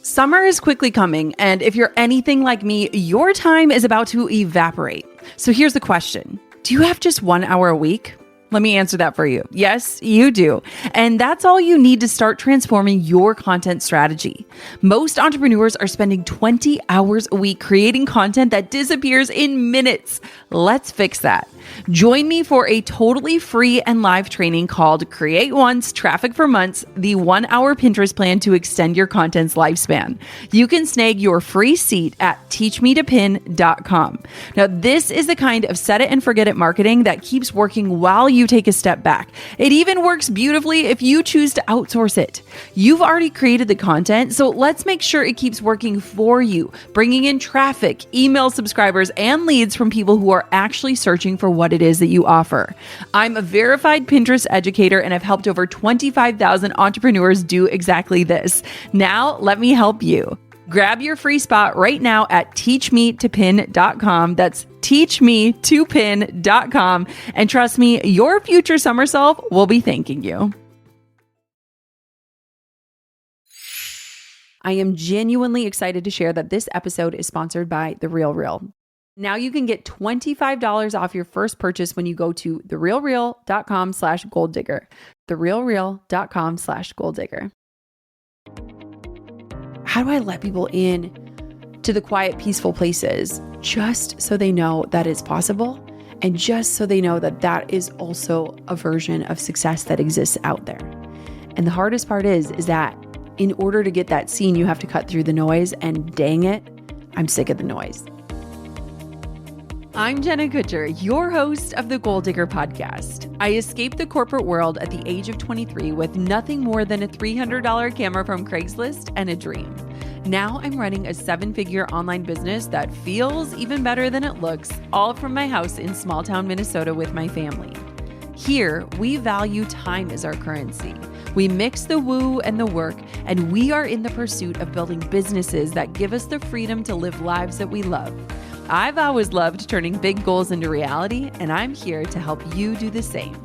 Summer is quickly coming, and if you're anything like me, your time is about to evaporate. So here's the question. Do you have just 1 hour a week? Let me answer that for you. Yes, you do. And that's all you need to start transforming your content strategy. Most entrepreneurs are spending 20 hours a week creating content that disappears in minutes. Let's fix that. Join me for a totally free and live training called Create Once, Traffic for Months, the 1 hour Pinterest plan to extend your content's lifespan. You can snag your free seat at teachmetopin.com. Now, this is the kind of set it and forget it marketing that keeps working while you take a step back. It even works beautifully if you choose to outsource it. You've already created the content, so let's make sure it keeps working for you, bringing in traffic, email subscribers, and leads from people who are actually searching for what it is that you offer. I'm a verified Pinterest educator and I've helped over 25,000 entrepreneurs do exactly this. Now, let me help you. Grab your free spot right now at teachmetopin.com. That's teachmetopin.com. And trust me, your future summer self will be thanking you. I am genuinely excited to share that this episode is sponsored by The Real Real. Now you can get $25 off your first purchase when you go to therealreal.com/golddigger. therealreal.com/golddigger. How do I let people in to the quiet, peaceful places just so they know that it's possible and just so they know that that is also a version of success that exists out there? And the hardest part is that in order to get that seen, you have to cut through the noise, and dang it, I'm sick of the noise. I'm Jenna Kutcher, your host of the Goal Digger podcast. I escaped the corporate world at the age of 23 with nothing more than a $300 camera from Craigslist and a dream. Now I'm running a 7-figure online business that feels even better than it looks, all from my house in small town Minnesota with my family. Here, we value time as our currency. We mix the woo and the work, and we are in the pursuit of building businesses that give us the freedom to live lives that we love. I've always loved turning big goals into reality, and I'm here to help you do the same.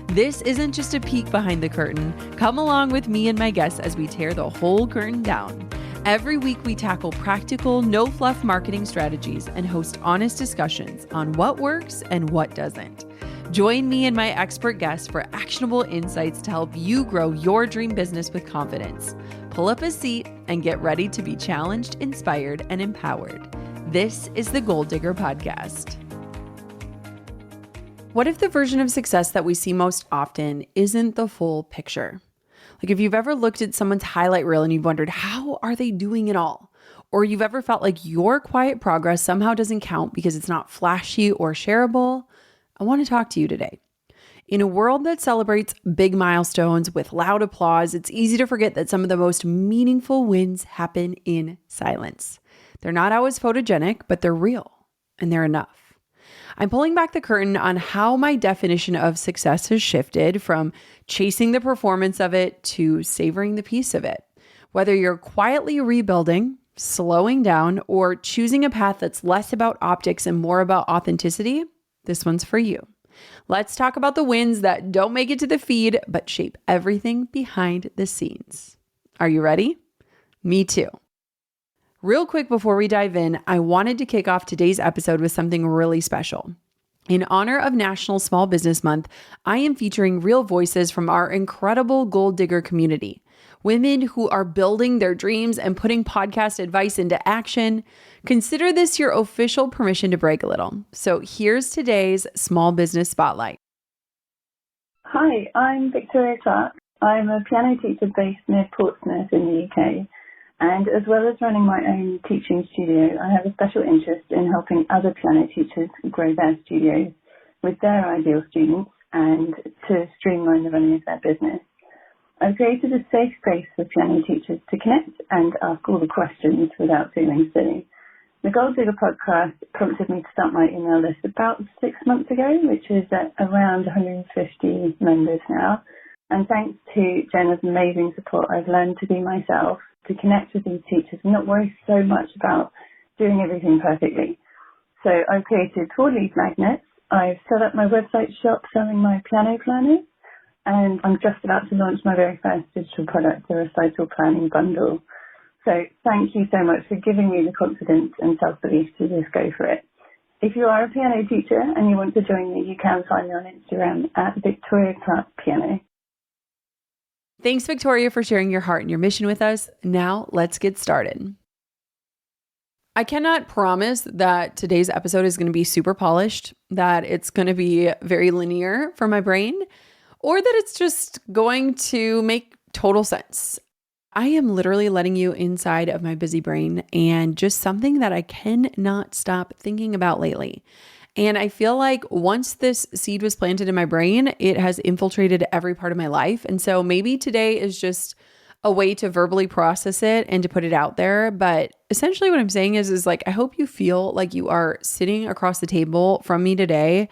This isn't just a peek behind the curtain. Come along with me and my guests as we tear the whole curtain down. Every week, we tackle practical, no-fluff marketing strategies and host honest discussions on what works and what doesn't. Join me and my expert guests for actionable insights to help you grow your dream business with confidence. Pull up a seat and get ready to be challenged, inspired, and empowered. This is the Goal Digger Podcast. What if the version of success that we see most often isn't the full picture? Like if you've ever looked at someone's highlight reel and you've wondered, how are they doing it all? Or you've ever felt like your quiet progress somehow doesn't count because it's not flashy or shareable, I want to talk to you today. In a world that celebrates big milestones with loud applause, it's easy to forget that some of the most meaningful wins happen in silence. They're not always photogenic, but they're real and they're enough. I'm pulling back the curtain on how my definition of success has shifted from chasing the performance of it to savoring the peace of it. Whether you're quietly rebuilding, slowing down, or choosing a path that's less about optics and more about authenticity, this one's for you. Let's talk about the wins that don't make it to the feed, but shape everything behind the scenes. Are you ready? Me too. Real quick before we dive in, I wanted to kick off today's episode with something really special. In honor of National Small Business Month, I am featuring real voices from our incredible Goal Digger community. Women who are building their dreams and putting podcast advice into action. Consider this your official permission to break a little. So here's today's Small Business Spotlight. Hi, I'm Victoria Clark. I'm a piano teacher based near Portsmouth in the UK. And as well as running my own teaching studio, I have a special interest in helping other piano teachers grow their studios with their ideal students and to streamline the running of their business. I've created a safe space for piano teachers to connect and ask all the questions without feeling silly. The Goal Digger podcast prompted me to start my email list about 6 months ago, which is at around 150 members now. And thanks to Jenna's amazing support, I've learned to be myself, to connect with these teachers and not worry so much about doing everything perfectly. So I've created 4 lead magnets. I've set up my website shop selling my piano planners, and I'm just about to launch my very first digital product, the recital planning bundle. So thank you so much for giving me the confidence and self-belief to just go for it. If you are a piano teacher and you want to join me, you can find me on Instagram at Victoria Clark Piano. Thanks, Victoria, for sharing your heart and your mission with us. Now let's get started. I cannot promise that today's episode is going to be super polished, that it's going to be very linear for my brain, or that it's just going to make total sense. I am literally letting you inside of my busy brain and just something that I cannot stop thinking about lately. And I feel like once this seed was planted in my brain, it has infiltrated every part of my life. And so maybe today is just a way to verbally process it and to put it out there. But essentially what I'm saying is like, I hope you feel like you are sitting across the table from me today.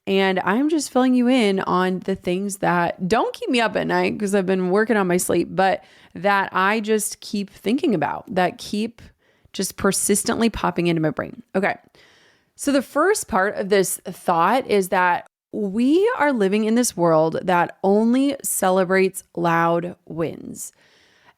And I'm just filling you in on the things that don't keep me up at night because I've been working on my sleep, but that I just keep thinking about, that keep just persistently popping into my brain. Okay. So the first part of this thought is that we are living in this world that only celebrates loud wins.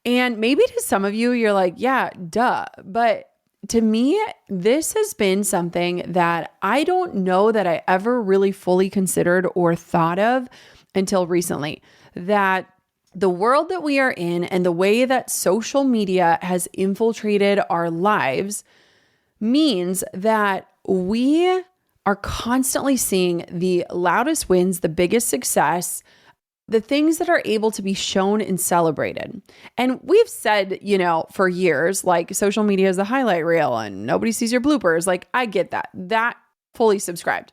And maybe to some of you, you're like, yeah, duh. But to me, this has been something that I don't know that I ever really fully considered or thought of until recently, that the world that we are in and the way that social media has infiltrated our lives means that we are constantly seeing the loudest wins, the biggest success, the things that are able to be shown and celebrated. And we've said, for years, like social media is the highlight reel and nobody sees your bloopers. Like I get that fully subscribed.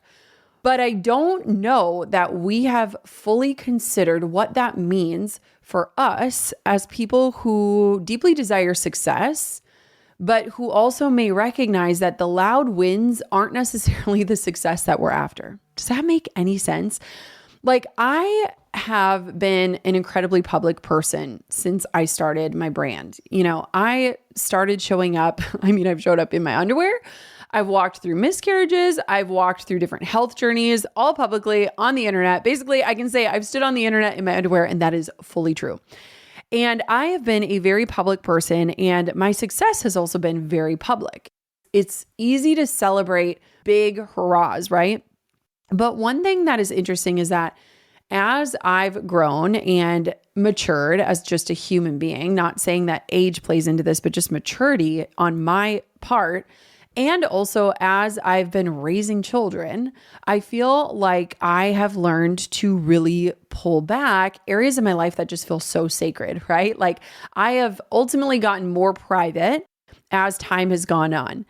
But I don't know that we have fully considered what that means for us as people who deeply desire success, but who also may recognize that the loud wins aren't necessarily the success that we're after. Does that make any sense? Like I have been an incredibly public person since I started my brand. I started showing up. I've showed up in my underwear. I've walked through miscarriages. I've walked through different health journeys, all publicly on the internet. Basically, I can say I've stood on the internet in my underwear, and that is fully true. And I have been a very public person, and my success has also been very public. It's easy to celebrate big hurrahs, right? But one thing that is interesting is that as I've grown and matured as just a human being, not saying that age plays into this, but just maturity on my part, and also as I've been raising children, I feel like I have learned to really pull back areas of my life that just feel so sacred, right? Like I have ultimately gotten more private as time has gone on.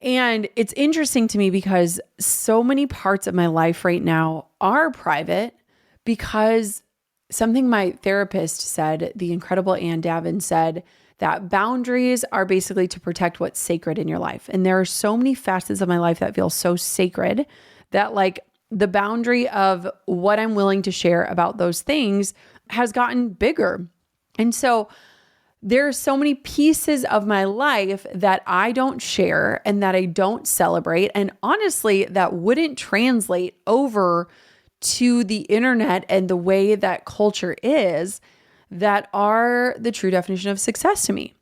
And it's interesting to me because so many parts of my life right now are private because something my therapist said, the incredible Ann Davin said, that boundaries are basically to protect what's sacred in your life. And there are so many facets of my life that feel so sacred that like the boundary of what I'm willing to share about those things has gotten bigger. And so there are so many pieces of my life that I don't share and that I don't celebrate. And honestly, that wouldn't translate over to the internet and the way that culture is, that are the true definition of success to me.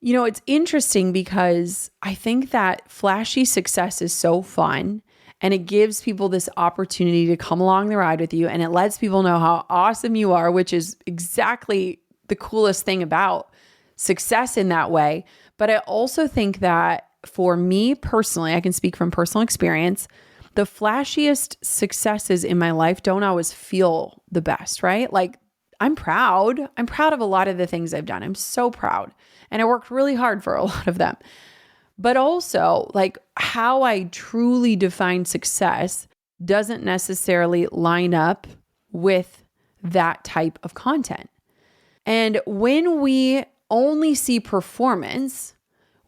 It's interesting because I think that flashy success is so fun and it gives people this opportunity to come along the ride with you and it lets people know how awesome you are, which is exactly the coolest thing about success in that way. But I also think that for me personally, I can speak from personal experience, the flashiest successes in my life don't always feel the best, right? Like I'm proud. I'm proud of a lot of the things I've done. I'm so proud. And I worked really hard for a lot of them. But also like how I truly define success doesn't necessarily line up with that type of content. And when we only see performance,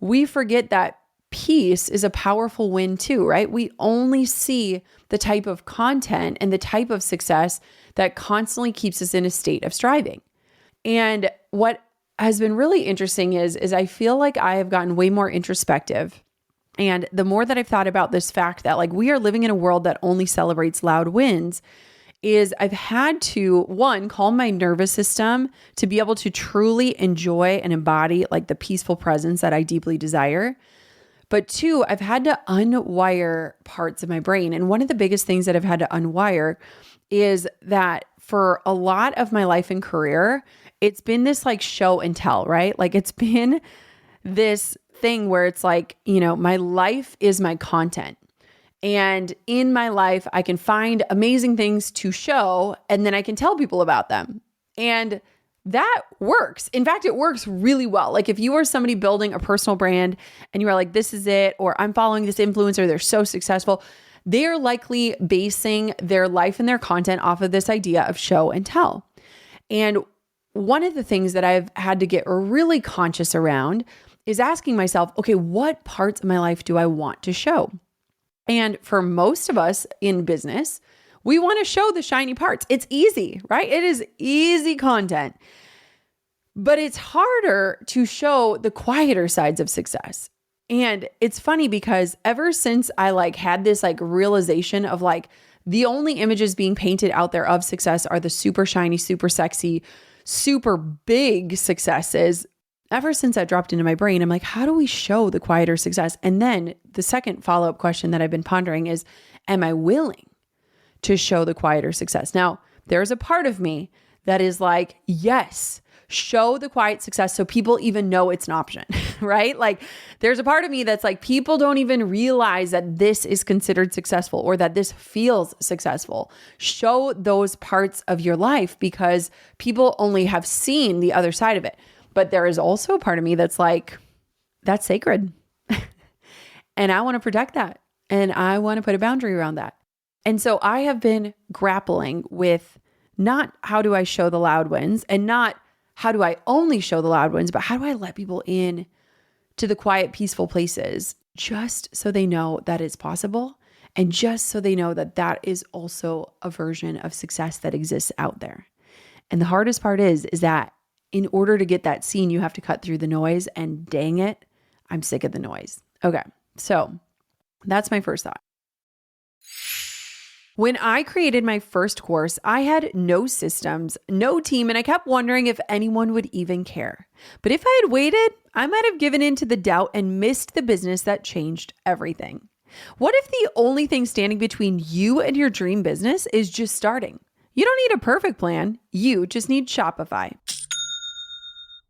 we forget that peace is a powerful win too, right? We only see the type of content and the type of success that constantly keeps us in a state of striving. And what has been really interesting is I feel like I have gotten way more introspective. And the more that I've thought about this fact that like we are living in a world that only celebrates loud wins, is I've had to, one, calm my nervous system to be able to truly enjoy and embody like the peaceful presence that I deeply desire. But two, I've had to unwire parts of my brain. And one of the biggest things that I've had to unwire is that for a lot of my life and career, it's been this like show and tell, right? Like it's been this thing where it's like, my life is my content. And in my life, I can find amazing things to show, and then I can tell people about them. And that works. In fact, it works really well. Like if you are somebody building a personal brand and you are like, this is it, or I'm following this influencer, they're so successful, they're likely basing their life and their content off of this idea of show and tell. And one of the things that I've had to get really conscious around is asking myself, okay, what parts of my life do I want to show? And for most of us in business, we want to show the shiny parts. It's easy, right? It is easy content. But it's harder to show the quieter sides of success. And it's funny because ever since I had this realization of the only images being painted out there of success are the super shiny, super sexy, super big successes. Ever since that dropped into my brain, I'm like, how do we show the quieter success? And then the second follow-up question that I've been pondering is, am I willing to show the quieter success? Now, there's a part of me that is like, yes, show the quiet success so people even know it's an option, right? There's a part of me that's like, people don't even realize that this is considered successful or that this feels successful. Show those parts of your life because people only have seen the other side of it. But there is also a part of me that's like, that's sacred. And I want to protect that. And I want to put a boundary around that. And so I have been grappling with not how do I show the loud wins and not how do I only show the loud wins, but how do I let people in to the quiet, peaceful places just so they know that it's possible and just so they know that that is also a version of success that exists out there. And the hardest part is that in order to get that seen, you have to cut through the noise, and dang it, I'm sick of the noise. Okay, so that's my first thought. When I created my first course, I had no systems, no team, and I kept wondering if anyone would even care. But if I had waited, I might have given in to the doubt and missed the business that changed everything. What if the only thing standing between you and your dream business is just starting? You don't need a perfect plan. You just need Shopify.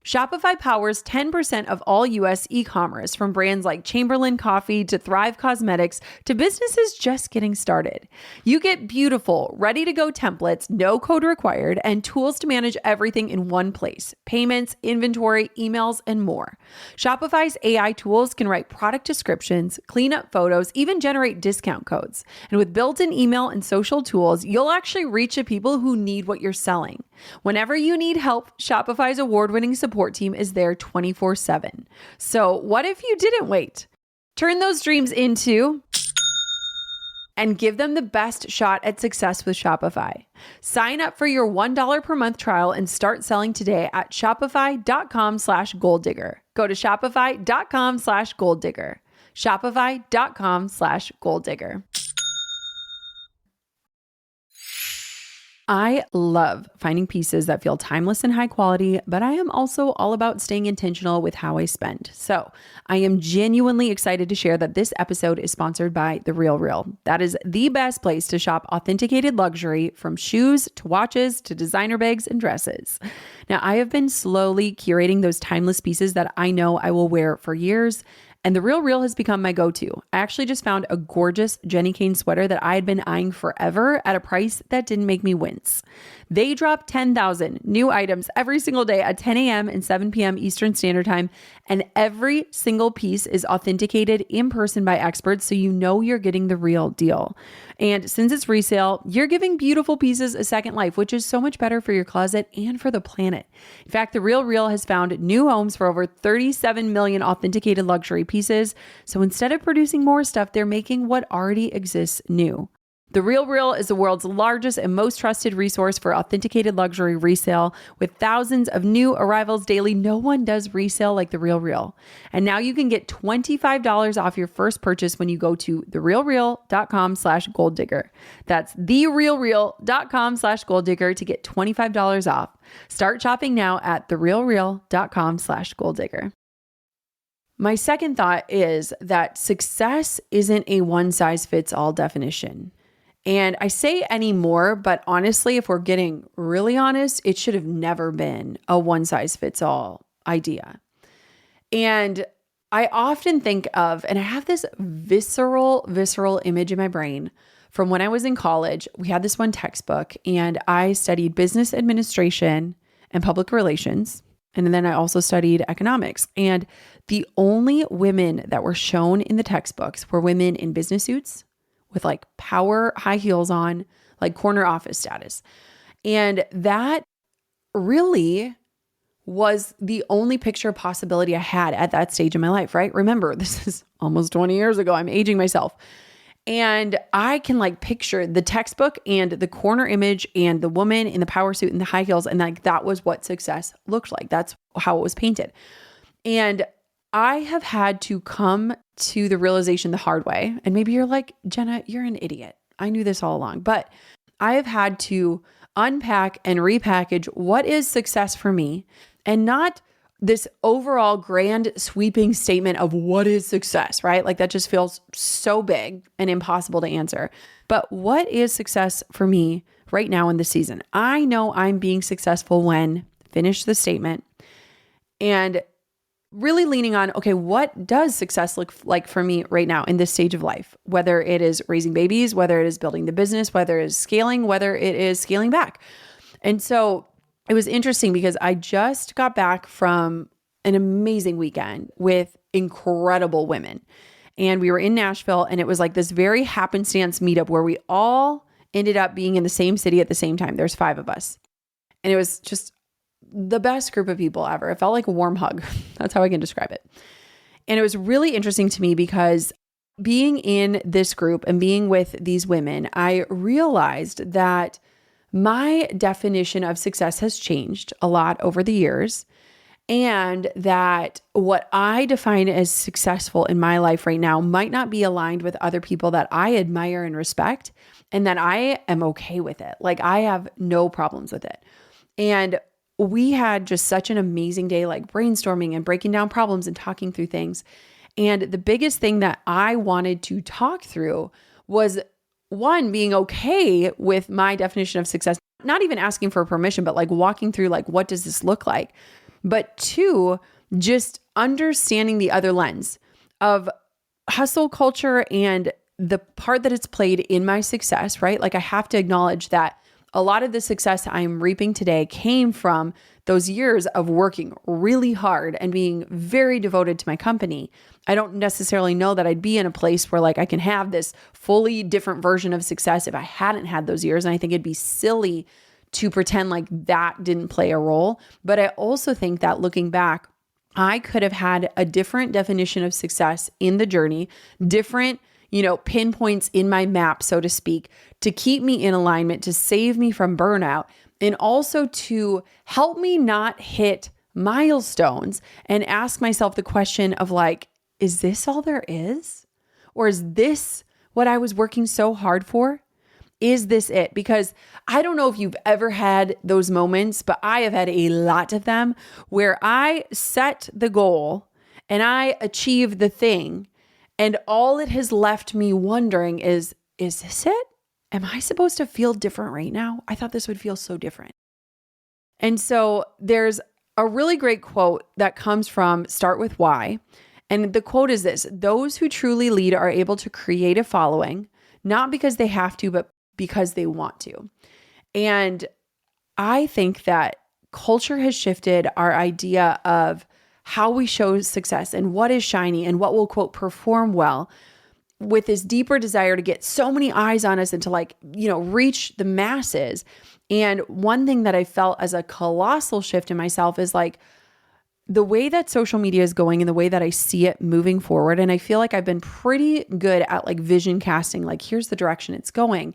Shopify powers 10% of all US e-commerce, from brands like Chamberlain Coffee to Thrive Cosmetics to businesses just getting started. You get beautiful, ready-to-go templates, no code required, and tools to manage everything in one place: payments, inventory, emails, and more. Shopify's AI tools can write product descriptions, clean up photos, even generate discount codes. And with built-in email and social tools, you'll actually reach the people who need what you're selling. Whenever you need help, Shopify's award-winning support team is there 24/7. So what if you didn't wait? Turn those dreams into and give them the best shot at success with Shopify. Sign up for your $1 per month trial and start selling today at shopify.com/goaldigger. Go to shopify.com/goaldigger. Shopify.com/goaldigger. I love finding pieces that feel timeless and high quality, but I am also all about staying intentional with how I spend. So I am genuinely excited to share that this episode is sponsored by The Real Real. That is the best place to shop authenticated luxury, from shoes to watches to designer bags and dresses. Now, I have been slowly curating those timeless pieces that I know I will wear for years, and The Real Real has become my go-to. I actually just found a gorgeous Jenny Kane sweater that I had been eyeing forever at a price that didn't make me wince. They drop 10,000 new items every single day at 10 a.m. and 7 p.m. Eastern Standard Time, and every single piece is authenticated in person by experts, so you know you're getting the real deal. And since it's resale, you're giving beautiful pieces a second life, which is so much better for your closet and for the planet. In fact, The Real Real has found new homes for over 37 million authenticated luxury pieces. So instead of producing more stuff, they're making what already exists new. The Real Real is the world's largest and most trusted resource for authenticated luxury resale. With thousands of new arrivals daily, no one does resale like The Real Real. And now you can get $25 off your first purchase when you go to therealreal.com/golddigger. That's therealreal.com/golddigger to get $25 off. Start shopping now at therealreal.com/golddigger. My second thought is that success isn't a one-size-fits-all definition. And I say anymore, but honestly, if we're getting really honest, it should have never been a one-size-fits-all idea. And I often think of, and I have this visceral image in my brain from when I was in college. We had this one textbook, and I studied business administration and public relations. And then I also studied economics. And the only women that were shown in the textbooks were women in business suits with like power high heels on, like corner office status. And that really was the only picture possibility I had at that stage in my life, right? Remember, this is almost 20 years ago. I'm aging myself. And I can like picture the textbook and the corner image and the woman in the power suit and the high heels. And like, that was what success looked like. That's how it was painted. And I have had to come to the realization the hard way. And maybe you're like, Jenna, you're an idiot. I knew this all along, but I have had to unpack and repackage what is success for me, and not this overall grand sweeping statement of what is success, right? Like that just feels so big and impossible to answer. But what is success for me right now in this season? I know I'm being successful when, finish the statement, and really leaning on, okay, what does success look like for me right now in this stage of life? Whether it is raising babies, whether it is building the business, whether it is scaling, whether it is scaling back. And so it was interesting because I just got back from an amazing weekend with incredible women. And we were in Nashville, and it was like this very happenstance meetup where we all ended up being in the same city at the same time. There's 5 of us. And it was just the best group of people ever. It felt like a warm hug. That's how I can describe it. And it was really interesting to me because being in this group and being with these women, I realized that my definition of success has changed a lot over the years, and that what I define as successful in my life right now might not be aligned with other people that I admire and respect, and that I am okay with it. Like I have no problems with it. And we had just such an amazing day, like brainstorming and breaking down problems and talking through things. And the biggest thing that I wanted to talk through was, one, being okay with my definition of success, not even asking for permission, but like walking through, like, what does this look like? But 2, just understanding the other lens of hustle culture and the part that it's played in my success, right? Like I have to acknowledge that a lot of the success I'm reaping today came from those years of working really hard and being very devoted to my company. I don't necessarily know that I'd be in a place where like I can have this fully different version of success if I hadn't had those years. And I think it'd be silly to pretend like that didn't play a role. But I also think that looking back, I could have had a different definition of success in the journey, different pinpoints in my map, so to speak, to keep me in alignment, to save me from burnout, and also to help me not hit milestones and ask myself the question of like, is this all there is? Or is this what I was working so hard for? Is this it? Because I don't know if you've ever had those moments, but I have had a lot of them where I set the goal and I achieve the thing, and all it has left me wondering is this it? Am I supposed to feel different right now? I thought this would feel so different. And so there's a really great quote that comes from Start With Why. And the quote is this: those who truly lead are able to create a following, not because they have to, but because they want to. And I think that culture has shifted our idea of how we show success and what is shiny and what will, quote, perform well, with this deeper desire to get so many eyes on us and to reach the masses. And one thing that I felt as a colossal shift in myself is like, the way that social media is going and the way that I see it moving forward, and I feel like I've been pretty good at like vision casting, like here's the direction it's going.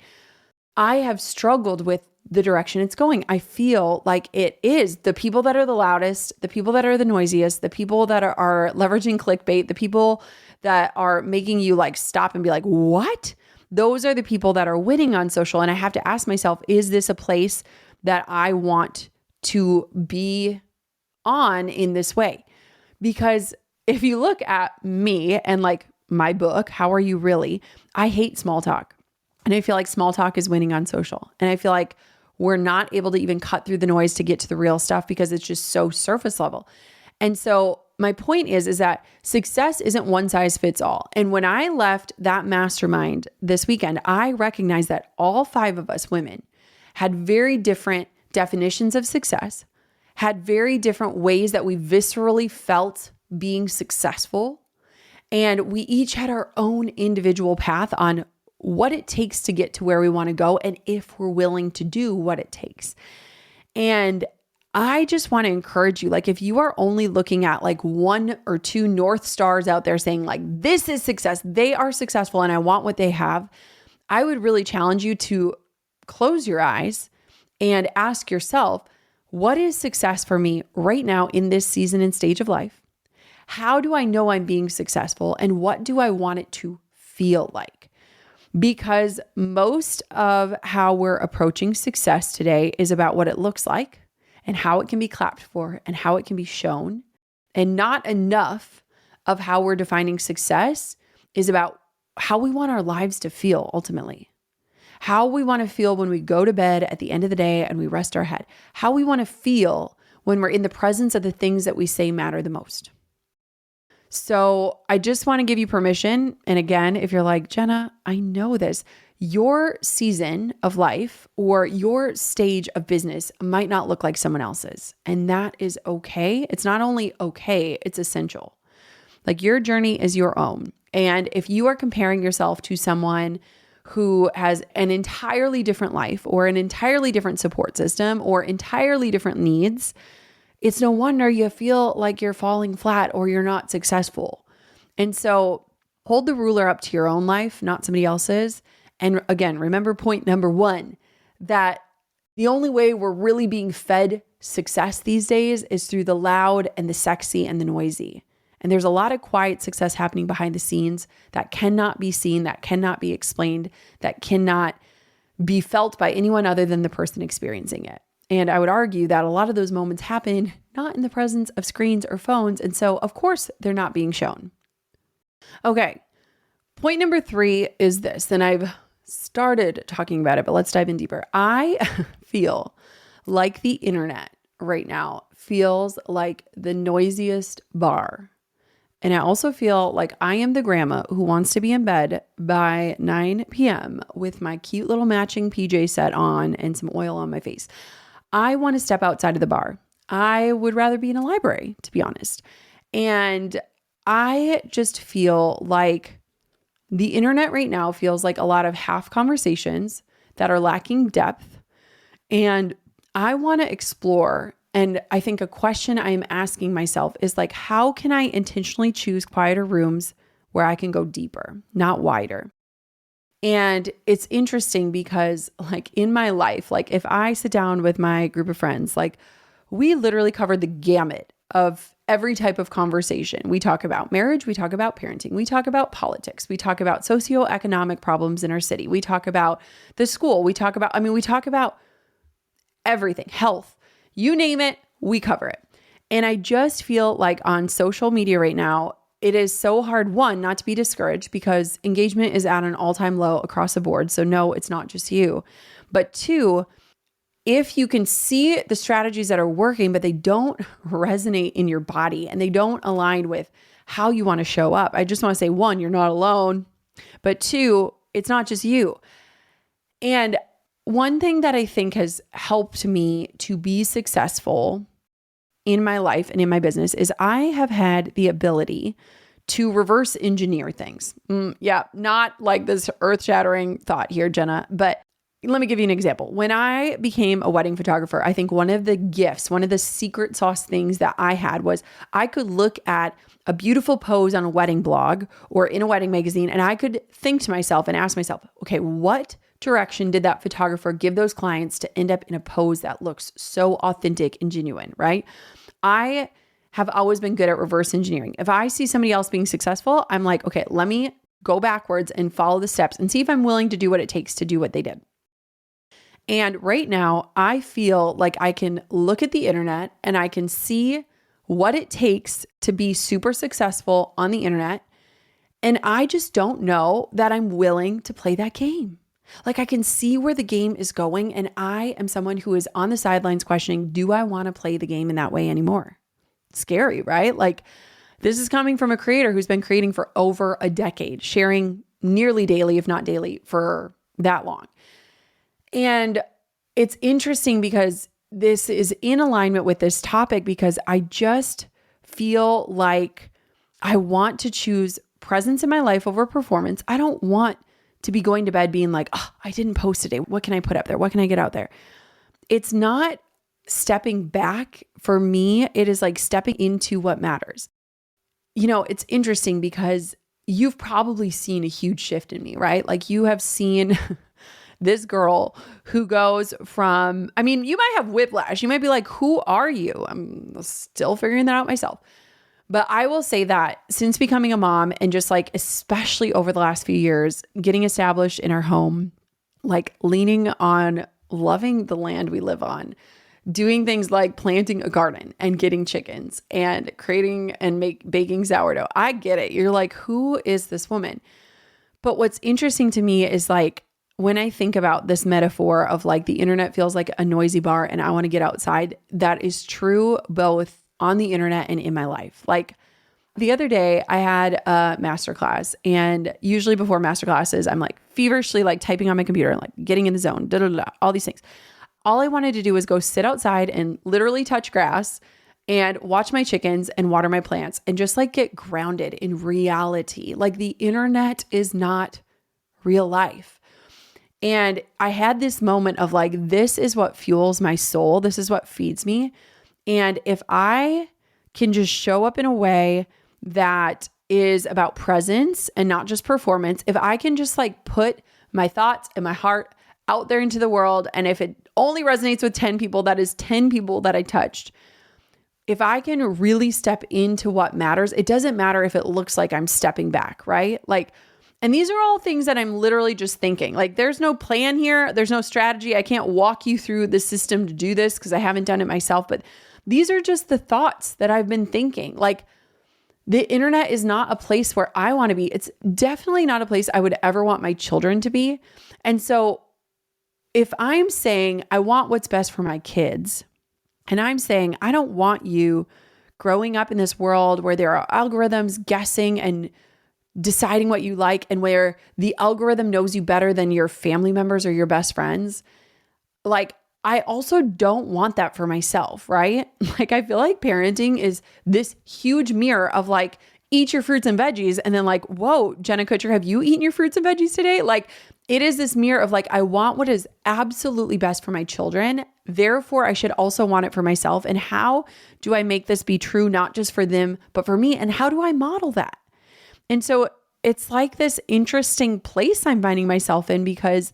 I have struggled with the direction it's going. I feel like it is the people that are the loudest, the people that are the noisiest, the people that are leveraging clickbait, the people that are making you like stop and be like, what? Those are the people that are winning on social. And I have to ask myself, is this a place that I want to be on in this way? Because if you look at me and like my book, How Are You Really? I hate small talk. And I feel like small talk is winning on social. And I feel like we're not able to even cut through the noise to get to the real stuff because it's just so surface level. And so my point is that success isn't one size fits all. And when I left that mastermind this weekend, I recognized that all 5 of us women had very different definitions of success, had very different ways that we viscerally felt being successful. And we each had our own individual path on what it takes to get to where we want to go and if we're willing to do what it takes. And I just want to encourage you, like if you are only looking at like 1 or 2 North Stars out there saying like, this is success, they are successful and I want what they have, I would really challenge you to close your eyes and ask yourself, what is success for me right now in this season and stage of life? How do I know I'm being successful? And what do I want it to feel like? Because most of how we're approaching success today is about what it looks like and how it can be clapped for and how it can be shown. And not enough of how we're defining success is about how we want our lives to feel ultimately. How we want to feel when we go to bed at the end of the day and we rest our head. How we want to feel when we're in the presence of the things that we say matter the most. So I just want to give you permission. And again, if you're like, Jenna, I know this, your season of life or your stage of business might not look like someone else's. And that is okay. It's not only okay, it's essential. Like your journey is your own. And if you are comparing yourself to someone who has an entirely different life or an entirely different support system or entirely different needs, it's no wonder you feel like you're falling flat or you're not successful. And so hold the ruler up to your own life, not somebody else's. And again, remember point number 1, that the only way we're really being fed success these days is through the loud and the sexy and the noisy. And there's a lot of quiet success happening behind the scenes that cannot be seen, that cannot be explained, that cannot be felt by anyone other than the person experiencing it. And I would argue that a lot of those moments happen not in the presence of screens or phones. And so, of course, they're not being shown. Okay. Point number 3 is this, and I've started talking about it, but let's dive in deeper. I feel like the internet right now feels like the noisiest bar. And I also feel like I am the grandma who wants to be in bed by 9 p.m. with my cute little matching PJ set on and some oil on my face. I want to step outside of the bar. I would rather be in a library, to be honest. And I just feel like the internet right now feels like a lot of half conversations that are lacking depth. And I want to explore. And I think a question I'm asking myself is like, how can I intentionally choose quieter rooms where I can go deeper, not wider? And it's interesting because like in my life, like if I sit down with my group of friends, like we literally covered the gamut of every type of conversation. We talk about marriage, we talk about parenting, we talk about politics, we talk about socioeconomic problems in our city, we talk about the school, we talk about everything, health, you name it, we cover it. And I just feel like on social media right now, it is so hard, 1, not to be discouraged because engagement is at an all-time low across the board. So no, it's not just you. But 2, if you can see the strategies that are working, but they don't resonate in your body and they don't align with how you want to show up, I just want to say, 1, you're not alone. But 2, it's not just you. And one thing that I think has helped me to be successful in my life and in my business is I have had the ability to reverse engineer things. Not like this earth-shattering thought here, Jenna, but let me give you an example. When I became a wedding photographer, I think one of the gifts, one of the secret sauce things that I had was I could look at a beautiful pose on a wedding blog or in a wedding magazine, and I could think to myself and ask myself, okay, what direction did that photographer give those clients to end up in a pose that looks so authentic and genuine, right? I have always been good at reverse engineering. If I see somebody else being successful, I'm like, okay, let me go backwards and follow the steps and see if I'm willing to do what it takes to do what they did. And right now, I feel like I can look at the internet and I can see what it takes to be super successful on the internet. And I just don't know that I'm willing to play that game. Like I can see where the game is going. And I am someone who is on the sidelines questioning, do I want to play the game in that way anymore? Scary, right? Like this is coming from a creator who's been creating for over a decade, sharing nearly daily, if not daily, for that long. And it's interesting because this is in alignment with this topic because I just feel like I want to choose presence in my life over performance. I don't want to be going to bed being like, oh, I didn't post today. What can I put up there? What can I get out there? It's not stepping back for me. It is like stepping into what matters. You know, it's interesting because you've probably seen a huge shift in me, right? Like you have seen this girl who goes from, I mean, you might have whiplash. You might be like, who are you? I'm still figuring that out myself. But I will say that since becoming a mom and just like, especially over the last few years, getting established in our home, like leaning on loving the land we live on, doing things like planting a garden and getting chickens and creating and baking sourdough. I get it. You're like, who is this woman? But what's interesting to me is like, when I think about this metaphor of like the internet feels like a noisy bar and I want to get outside, that is true both on the internet and in my life. Like the other day I had a masterclass, and usually before masterclasses, I'm like feverishly like typing on my computer and like getting in the zone, all these things. All I wanted to do was go sit outside and literally touch grass and watch my chickens and water my plants and just like get grounded in reality. Like the internet is not real life. And I had this moment of like, this is what fuels my soul. This is what feeds me. And if I can just show up in a way that is about presence and not just performance, if I can just like put my thoughts and my heart out there into the world, and if it only resonates with 10 people, that is 10 people that I touched. If I can really step into what matters, it doesn't matter if it looks like I'm stepping back, right? Like, and these are all things that I'm literally just thinking. Like there's no plan here. There's no strategy. I can't walk you through the system to do this because I haven't done it myself. But these are just the thoughts that I've been thinking. Like the internet is not a place where I want to be. It's definitely not a place I would ever want my children to be. And so if I'm saying I want what's best for my kids, and I'm saying I don't want you growing up in this world where there are algorithms guessing and deciding what you like, and where the algorithm knows you better than your family members or your best friends. Like, I also don't want that for myself, right? Like, I feel like parenting is this huge mirror of like, eat your fruits and veggies. And then like, whoa, Jenna Kutcher, have you eaten your fruits and veggies today? Like, it is this mirror of like, I want what is absolutely best for my children. Therefore, I should also want it for myself. And how do I make this be true, not just for them, but for me? And how do I model that? And so it's like this interesting place I'm finding myself in, because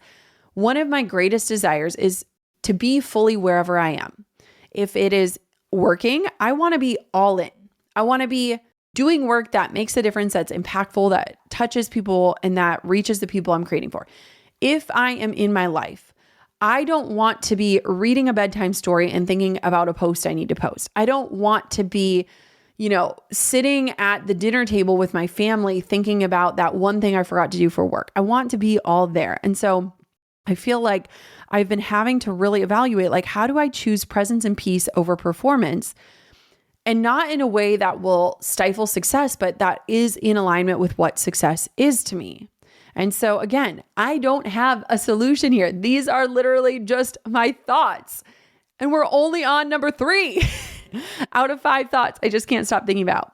one of my greatest desires is to be fully wherever I am. If it is working, I want to be all in. I want to be doing work that makes a difference, that's impactful, that touches people, and that reaches the people I'm creating for. If I am in my life, I don't want to be reading a bedtime story and thinking about a post I need to post. I don't want to be sitting at the dinner table with my family thinking about that one thing I forgot to do for work. I want to be all there. And so I feel like I've been having to really evaluate, like, how do I choose presence and peace over performance? And not in a way that will stifle success, but that is in alignment with what success is to me. And so again, I don't have a solution here. These are literally just my thoughts. And we're only on number 3 out of 5 thoughts I just can't stop thinking about.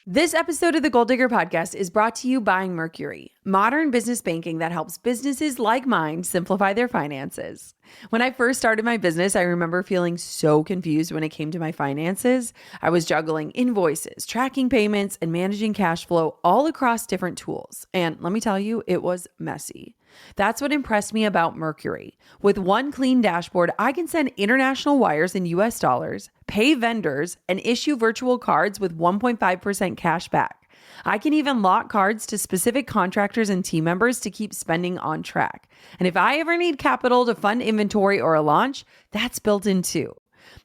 This episode of the Gold Digger Podcast is brought to you by Mercury, modern business banking that helps businesses like mine simplify their finances. When I first started my business, I remember feeling so confused when it came to my finances. I was juggling invoices, tracking payments, and managing cash flow all across different tools. And let me tell you, it was messy. That's what impressed me about Mercury. With one clean dashboard, I can send international wires in US dollars, pay vendors, and issue virtual cards with 1.5% cash back. I can even lock cards to specific contractors and team members to keep spending on track. And if I ever need capital to fund inventory or a launch, that's built in too.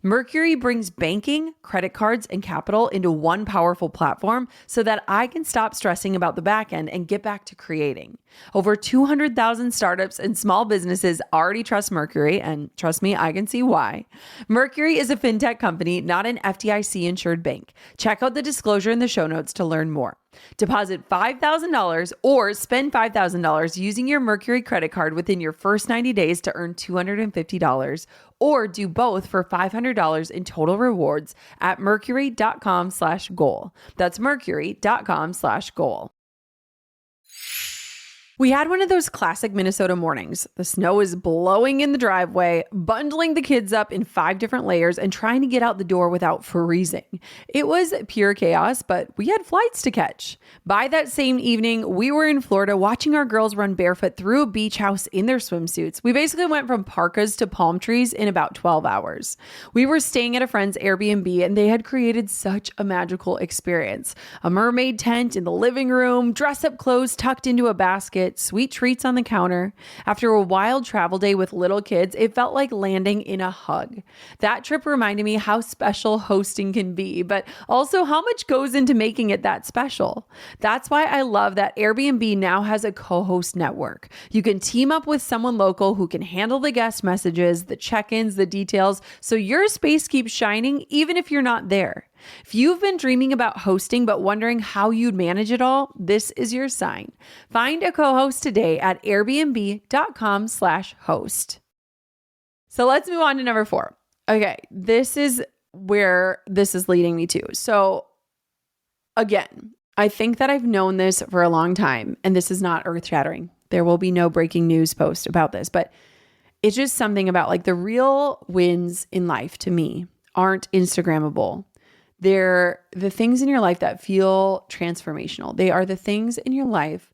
Mercury brings banking, credit cards, and capital into one powerful platform so that I can stop stressing about the back end and get back to creating. Over 200,000 startups and small businesses already trust Mercury, and trust me, I can see why. Mercury is a fintech company, not an FDIC-insured bank. Check out the disclosure in the show notes to learn more. Deposit $5,000 or spend $5,000 using your Mercury credit card within your first 90 days to earn $250, or do both for $500 in total rewards at mercury.com/goal. That's mercury.com/goal. We had one of those classic Minnesota mornings. The snow is blowing in the driveway, bundling the kids up in 5 different layers and trying to get out the door without freezing. It was pure chaos, but we had flights to catch. By that same evening, we were in Florida watching our girls run barefoot through a beach house in their swimsuits. We basically went from parkas to palm trees in about 12 hours. We were staying at a friend's Airbnb and they had created such a magical experience. A mermaid tent in the living room, dress-up clothes tucked into a basket, sweet treats on the counter. After a wild travel day with little kids, it felt like landing in a hug. That trip reminded me how special hosting can be, but also how much goes into making it that special. That's why I love that Airbnb now has a co-host network. You can team up with someone local who can handle the guest messages, the check-ins, the details, so your space keeps shining even if you're not there. If you've been dreaming about hosting but wondering how you'd manage it all, this is your sign. Find a co-host today at airbnb.com/host. So let's move on to number 4. Okay, this is where this is leading me to. So again, I think that I've known this for a long time, and this is not earth-shattering. There will be no breaking news post about this, but it's just something about like the real wins in life to me aren't Instagrammable. They're the things in your life that feel transformational. They are the things in your life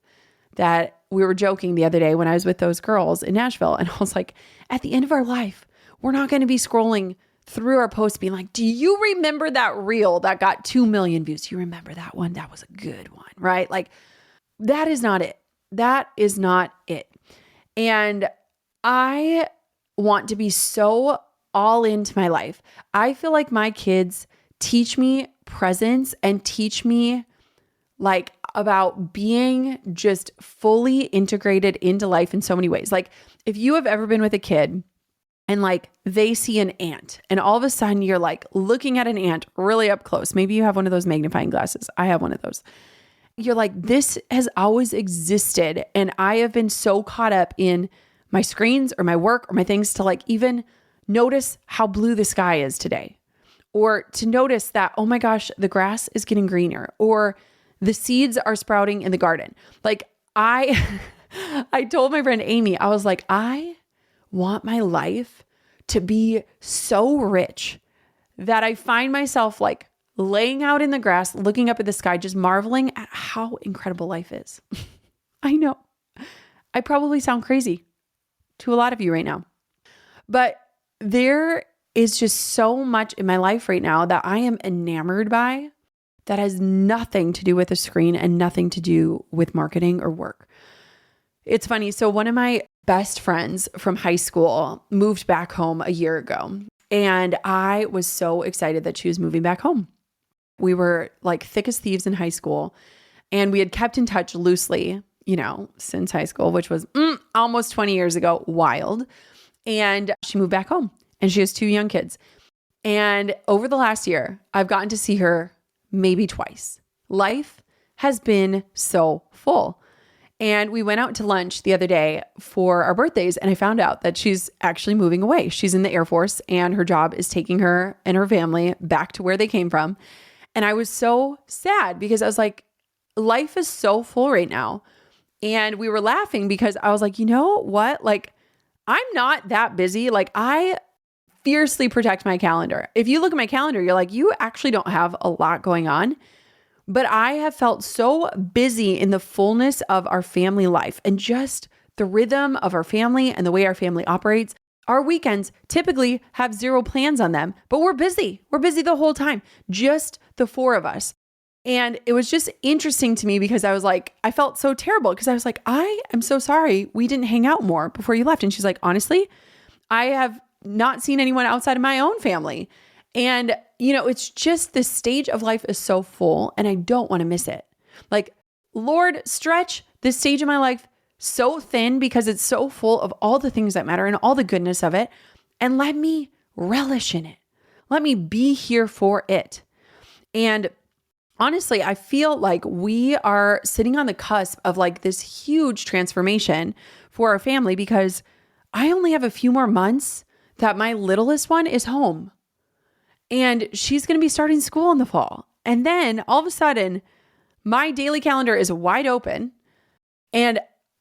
that we were joking the other day when I was with those girls in Nashville. And I was like, at the end of our life, we're not going to be scrolling through our posts being like, do you remember that reel that got 2 million views? Do you remember that one? That was a good one, right? Like that is not it. That is not it. And I want to be so all into my life. I feel like my kids teach me presence and teach me like about being just fully integrated into life in so many ways. Like if you have ever been with a kid and like they see an ant and all of a sudden you're like looking at an ant really up close. Maybe you have one of those magnifying glasses. I have one of those. You're like, this has always existed. And I have been so caught up in my screens or my work or my things to like even notice how blue the sky is today. Or to notice that, oh my gosh, the grass is getting greener, or the seeds are sprouting in the garden. Like I told my friend Amy, I was like, I want my life to be so rich that I find myself like laying out in the grass, looking up at the sky, just marveling at how incredible life is. I know I probably sound crazy to a lot of you right now, but there is just so much in my life right now that I am enamored by that has nothing to do with a screen and nothing to do with marketing or work. It's funny. So one of my best friends from high school moved back home a year ago, and I was so excited that she was moving back home. We were like thick as thieves in high school, and we had kept in touch loosely, since high school, which was almost 20 years ago. Wild. And she moved back home. And she has 2 young kids. And over the last year, I've gotten to see her maybe twice. Life has been so full. And we went out to lunch the other day for our birthdays, and I found out that she's actually moving away. She's in the Air Force, and her job is taking her and her family back to where they came from. And I was so sad because I was like, life is so full right now. And we were laughing because I was like, you know what? Like, I'm not that busy. Like, I fiercely protect my calendar. If you look at my calendar, you're like, you actually don't have a lot going on. But I have felt so busy in the fullness of our family life and just the rhythm of our family and the way our family operates. Our weekends typically have zero plans on them, but we're busy. We're busy the whole time, just the four of us. And it was just interesting to me because I was like, I felt so terrible because I was like, I am so sorry we didn't hang out more before you left. And she's like, honestly, I have not seen anyone outside of my own family. And, it's just this stage of life is so full and I don't want to miss it. Like, Lord, stretch this stage of my life so thin because it's so full of all the things that matter and all the goodness of it. And let me relish in it. Let me be here for it. And honestly, I feel like we are sitting on the cusp of like this huge transformation for our family because I only have a few more months that my littlest one is home. And she's going to be starting school in the fall. And then all of a sudden, my daily calendar is wide open. And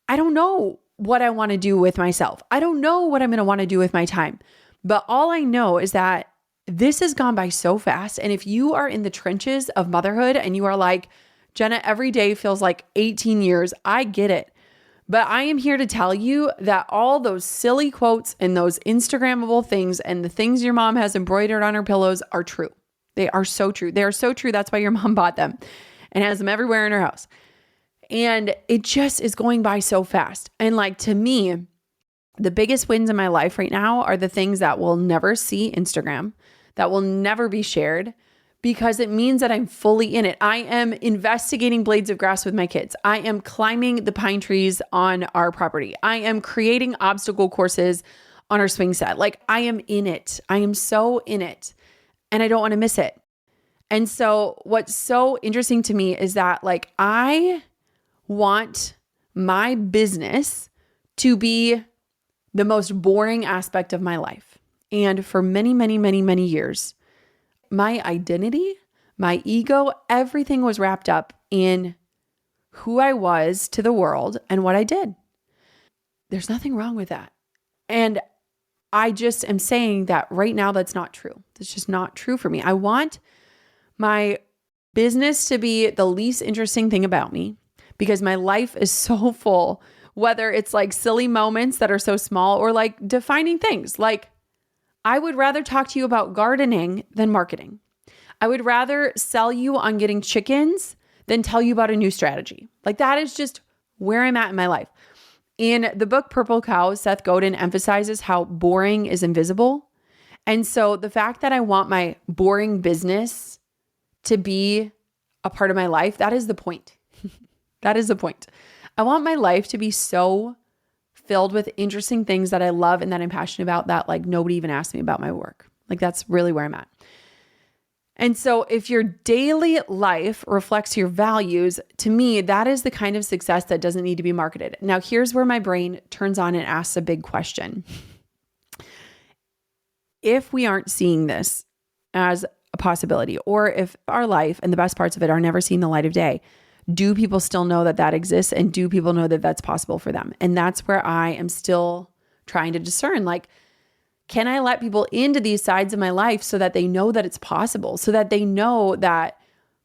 I don't know what I want to do with myself. I don't know what I'm going to want to do with my time. But all I know is that this has gone by so fast. And if you are in the trenches of motherhood and you are like, Jenna, every day feels like 18 years, I get it. But I am here to tell you that all those silly quotes and those Instagrammable things and the things your mom has embroidered on her pillows are true. They are so true. They are so true. That's why your mom bought them and has them everywhere in her house. And it just is going by so fast. And like, to me, the biggest wins in my life right now are the things that will never see Instagram, that will never be shared, because it means that I'm fully in it. I am investigating blades of grass with my kids. I am climbing the pine trees on our property. I am creating obstacle courses on our swing set. Like, I am in it. I am so in it and I don't want to miss it. And so what's so interesting to me is that like, I want my business to be the most boring aspect of my life. And for many, many, many, many years, my identity, my ego, everything was wrapped up in who I was to the world and what I did. There's nothing wrong with that. And I just am saying that right now that's not true. That's just not true for me. I want my business to be the least interesting thing about me because my life is so full, whether it's like silly moments that are so small or like defining things. Like, I would rather talk to you about gardening than marketing. I would rather sell you on getting chickens than tell you about a new strategy. Like, that is just where I'm at in my life. In the book Purple Cow, Seth Godin emphasizes how boring is invisible. And so the fact that I want my boring business to be a part of my life, that is the point. That is the point. I want my life to be so filled with interesting things that I love and that I'm passionate about that like nobody even asked me about my work. Like, that's really where I'm at. And so if your daily life reflects your values, to me, that is the kind of success that doesn't need to be marketed. Now, here's where my brain turns on and asks a big question. If we aren't seeing this as a possibility, or if our life and the best parts of it are never seeing the light of day, do people still know that that exists? And do people know that that's possible for them? And that's where I am still trying to discern, like, can I let people into these sides of my life so that they know that it's possible, so that they know that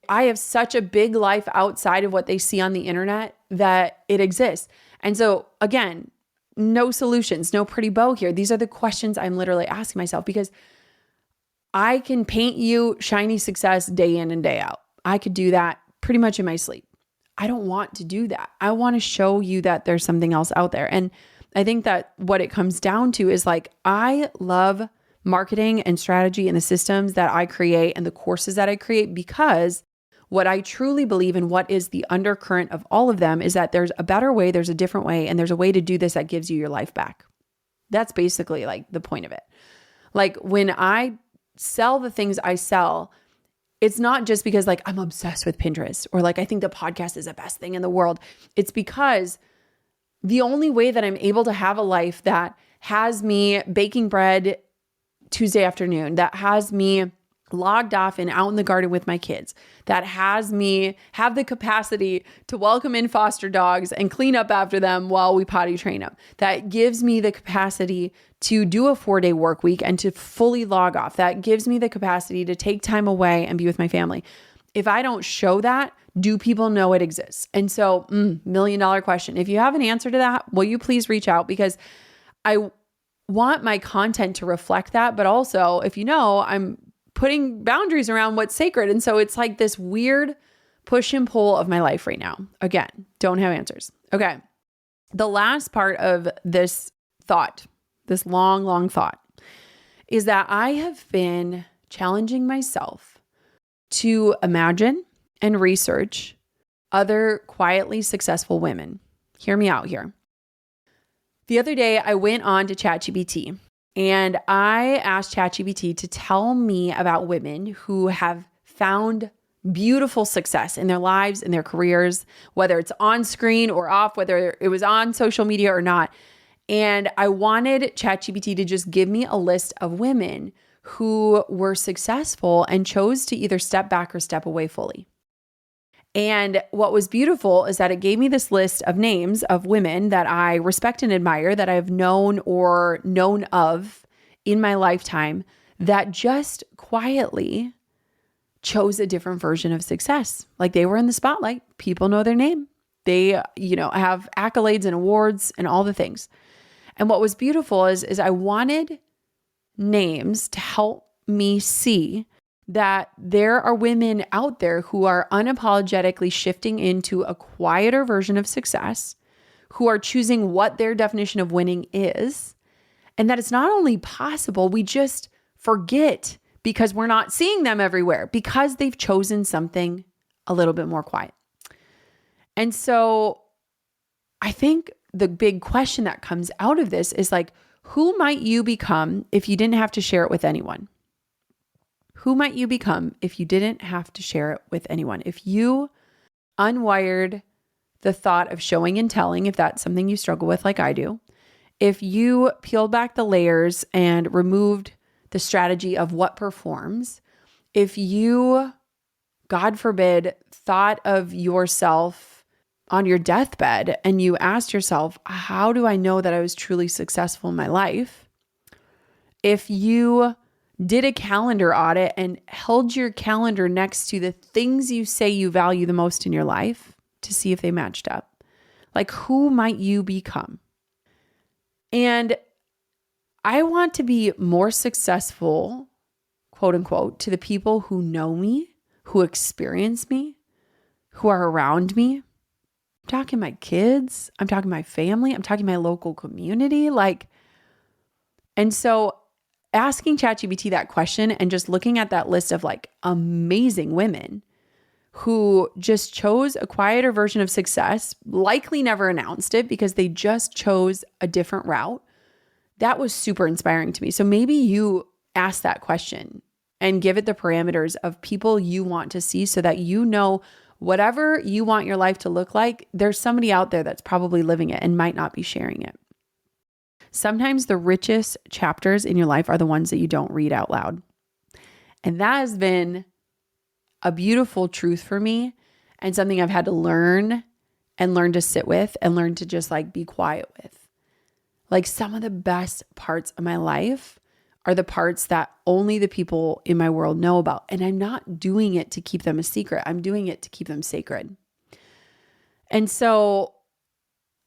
I have such a big life outside of what they see on the internet, that it exists. And so again, no solutions, no pretty bow here. These are the questions I'm literally asking myself because I can paint you shiny success day in and day out. I could do that pretty much in my sleep. I don't want to do that. I want to show you that there's something else out there. And I think that what it comes down to is like, I love marketing and strategy and the systems that I create and the courses that I create because what I truly believe in, what is the undercurrent of all of them, is that there's a better way, there's a different way, and there's a way to do this that gives you your life back. That's basically like the point of it. Like, when I sell the things I sell, it's not just because like I'm obsessed with Pinterest or like I think the podcast is the best thing in the world. It's because the only way that I'm able to have a life that has me baking bread Tuesday afternoon, that has me logged off and out in the garden with my kids, that has me have the capacity to welcome in foster dogs and clean up after them while we potty train them, that gives me the capacity to do a 4-day work week and to fully log off, that gives me the capacity to take time away and be with my family. If I don't show that, do people know it exists? And so, $1 million question. If you have an answer to that, will you please reach out? Because I want my content to reflect that. But also, if you know, I'm putting boundaries around what's sacred. And so it's like this weird push and pull of my life right now. Again, don't have answers. Okay. The last part of this thought, this long, long thought, is that I have been challenging myself to imagine and research other quietly successful women. Hear me out here. The other day, I went on to ChatGPT and I asked ChatGPT to tell me about women who have found beautiful success in their lives, in their careers, whether it's on screen or off, whether it was on social media or not. And I wanted ChatGPT to just give me a list of women who were successful and chose to either step back or step away fully. And what was beautiful is that it gave me this list of names of women that I respect and admire, that I've known or known of in my lifetime, that just quietly chose a different version of success. Like they were in the spotlight. People know their name. They, have accolades and awards and all the things. And what was beautiful is I wanted names to help me see that there are women out there who are unapologetically shifting into a quieter version of success, who are choosing what their definition of winning is, and that it's not only possible, we just forget because we're not seeing them everywhere because they've chosen something a little bit more quiet. And so I think the big question that comes out of this is like, who might you become if you didn't have to share it with anyone? Who might you become if you didn't have to share it with anyone? If you unwired the thought of showing and telling, if that's something you struggle with like I do, if you peeled back the layers and removed the strategy of what performs, if you, God forbid, thought of yourself on your deathbed and you asked yourself, how do I know that I was truly successful in my life? If you did a calendar audit and held your calendar next to the things you say you value the most in your life to see if they matched up, like who might you become? And I want to be more successful, quote unquote, to the people who know me, who experience me, who are around me. I'm talking my kids, I'm talking my family, I'm talking my local community. And so asking ChatGPT that question and just looking at that list of like amazing women who just chose a quieter version of success, likely never announced it because they just chose a different route. That was super inspiring to me. So maybe you ask that question and give it the parameters of people you want to see so that you know whatever you want your life to look like, there's somebody out there that's probably living it and might not be sharing it. Sometimes the richest chapters in your life are the ones that you don't read out loud. And that has been a beautiful truth for me and something I've had to learn to sit with and learn to just like be quiet with. Like some of the best parts of my life are the parts that only the people in my world know about. And I'm not doing it to keep them a secret. I'm doing it to keep them sacred. And so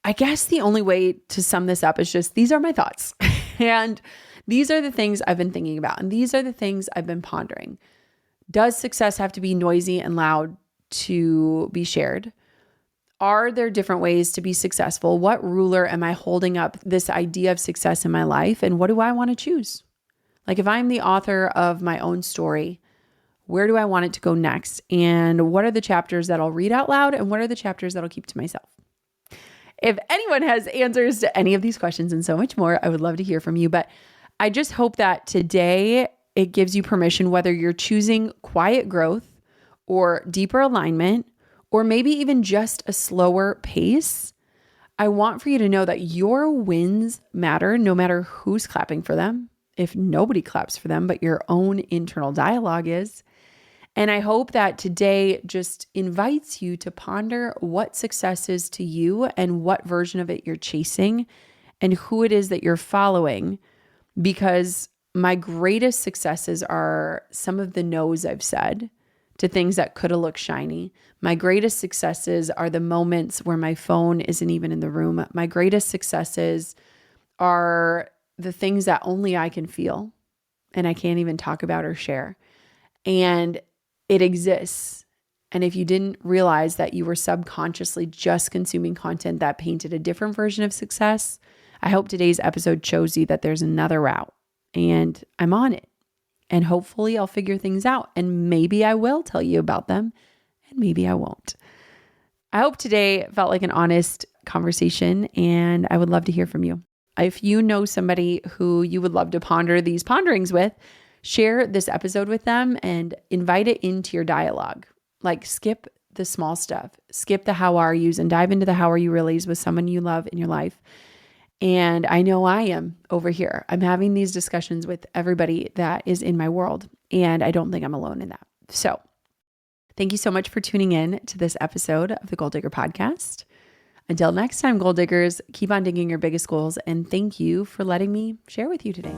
I guess the only way to sum this up is just, these are my thoughts. And these are the things I've been thinking about. And these are the things I've been pondering. Does success have to be noisy and loud to be shared? Are there different ways to be successful? What ruler am I holding up this idea of success in my life? And what do I want to choose? Like if I'm the author of my own story, where do I want it to go next? And what are the chapters that I'll read out loud? And what are the chapters that I'll keep to myself? If anyone has answers to any of these questions and so much more, I would love to hear from you. But I just hope that today it gives you permission, whether you're choosing quiet growth or deeper alignment, or maybe even just a slower pace. I want for you to know that your wins matter no matter who's clapping for them if nobody claps for them, but your own internal dialogue is. And I hope that today just invites you to ponder what success is to you and what version of it you're chasing and who it is that you're following. Because my greatest successes are some of the no's I've said to things that could have looked shiny. My greatest successes are the moments where my phone isn't even in the room. My greatest successes are the things that only I can feel and I can't even talk about or share. And it exists. And if you didn't realize that you were subconsciously just consuming content that painted a different version of success, I hope today's episode shows you that there's another route and I'm on it. And hopefully I'll figure things out. And maybe I will tell you about them and maybe I won't. I hope today felt like an honest conversation and I would love to hear from you. If you know somebody who you would love to ponder these ponderings with, share this episode with them and invite it into your dialogue. Like skip the small stuff, skip the how are yous and dive into the how are you reallys with someone you love in your life. And I know I am over here. I'm having these discussions with everybody that is in my world, and I don't think I'm alone in that. So thank you so much for tuning in to this episode of the Goal Digger Podcast. Until next time, Goal Diggers, keep on digging your biggest goals, and thank you for letting me share with you today.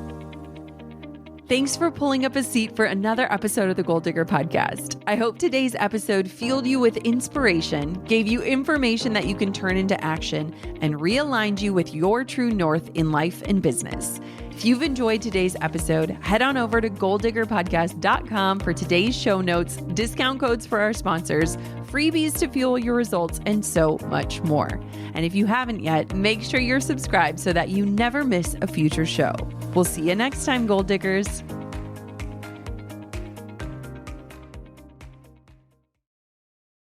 Thanks for pulling up a seat for another episode of the Goal Digger Podcast. I hope today's episode fueled you with inspiration, gave you information that you can turn into action, and realigned you with your true north in life and business. If you've enjoyed today's episode, head on over to goaldiggerpodcast.com for today's show notes, discount codes for our sponsors, freebies to fuel your results, and so much more. And if you haven't yet, make sure you're subscribed so that you never miss a future show. We'll see you next time, Goal Diggers.